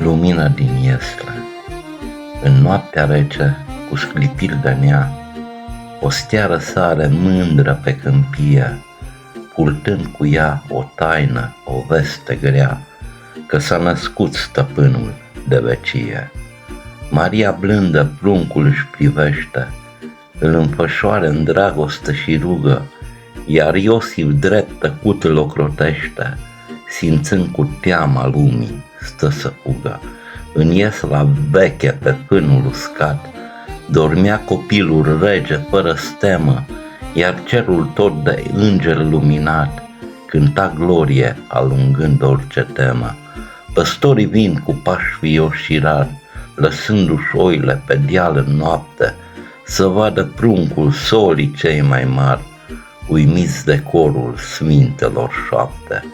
lumină din Iesle. În noaptea rece, cu sclipiri de nea, o stea răsare mândră pe câmpie, purtând cu ea o taină, o veste grea, că s-a născut stăpânul de vecie. Maria blândă pruncul își privește, îl înfășoară în dragoste și rugă, iar Iosif drept tăcut îl ocrotește, simțând cu teama lumii stă să fugă. În Iesla veche pe pânul uscat, dormea copilul rege fără stemă, iar cerul tot de înger luminat cânta glorie alungând orice temă. Păstorii vin cu pași vioși și rar, lăsându-și oile pe deal în noapte, să vadă pruncul solii cei mai mari, uimiți de corul sfintelor șoapte.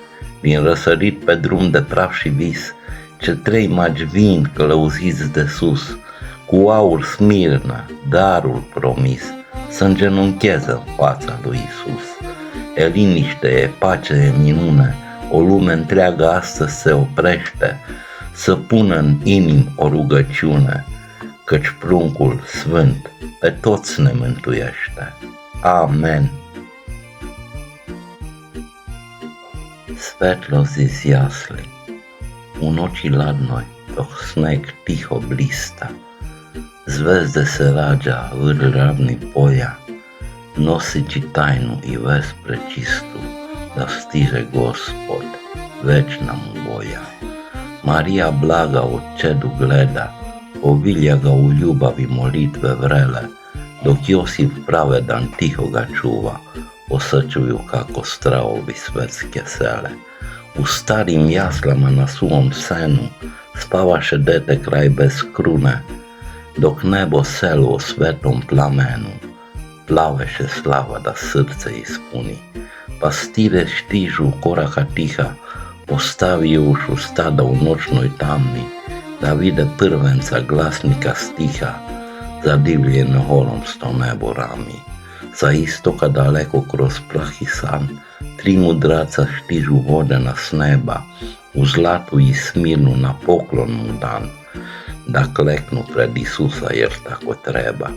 Din răsărit pe drum de praf și vis, ce trei magi vin călăuziți de sus, cu aur smirnă, darul promis, să îngenuncheze în fața lui Isus. E liniște, e pace, e minune, o lume întreagă astăzi se oprește, să pună în inim o rugăciune, căci pruncul sfânt pe toți ne mântuiește. Amen. Svetlo z jasli, u noći ladnoj, dok sneg tiho blista, zvezde se rađa vrh ravni polja, nosići tajnu i vest prečistu, da stiže Gospod, večna mu volja. Marija blaga od čedu gleda, ovilja ga u ljubavi molitve vrele, dok Josif pravedan tiho ga čuva, osjećuju kako stravovi svetske sele. U starim jaslama na svom senu spavaše dete kraj bez krune, dok nebo selu o svetom plamenu plaveše slava da srce ispuni. Pastire stižu koraka tiha, postaviju ušu stada u noćnoj tamni, da vide prvenca glasnika stiha, zadivljeno holomsto nebo rami. Sa istoka daleko kroz prah i san, tri mudraca stižu vodena s neba, u zlatu i smirnu na poklon mu dan, da kleknu pred Isusa jer tako treba.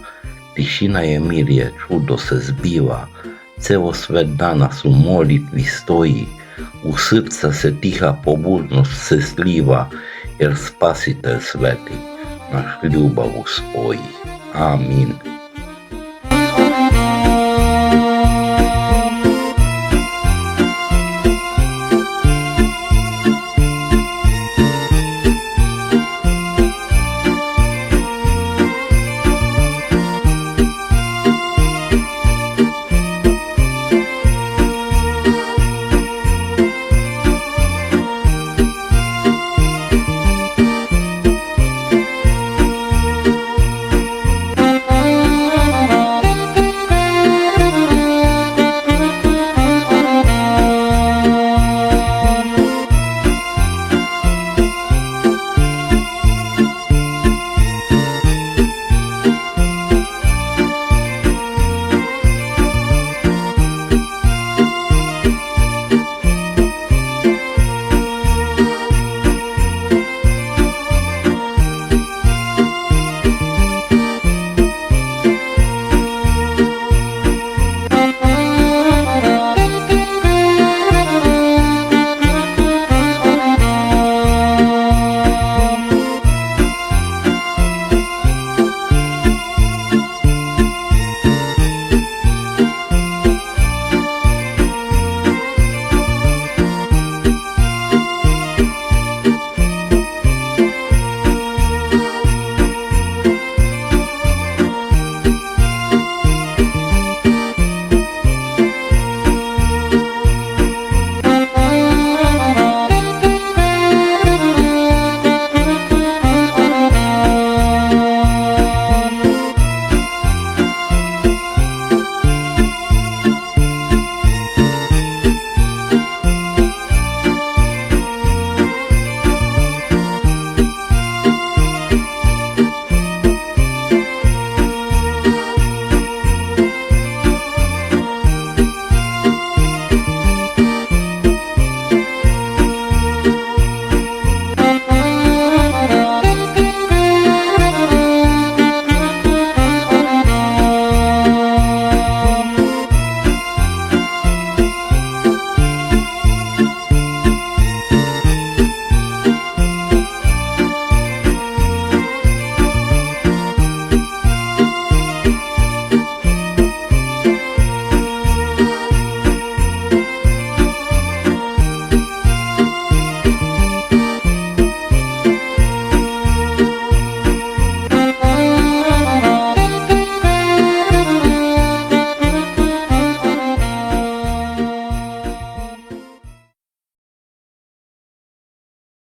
Tišina je mir, je čudo se zbiva, ceo svet danas u molitvi stoji, u srca se tiha pobožnost se sliva, jer Spasitelj sveti naš ljubav uspoji. Amin.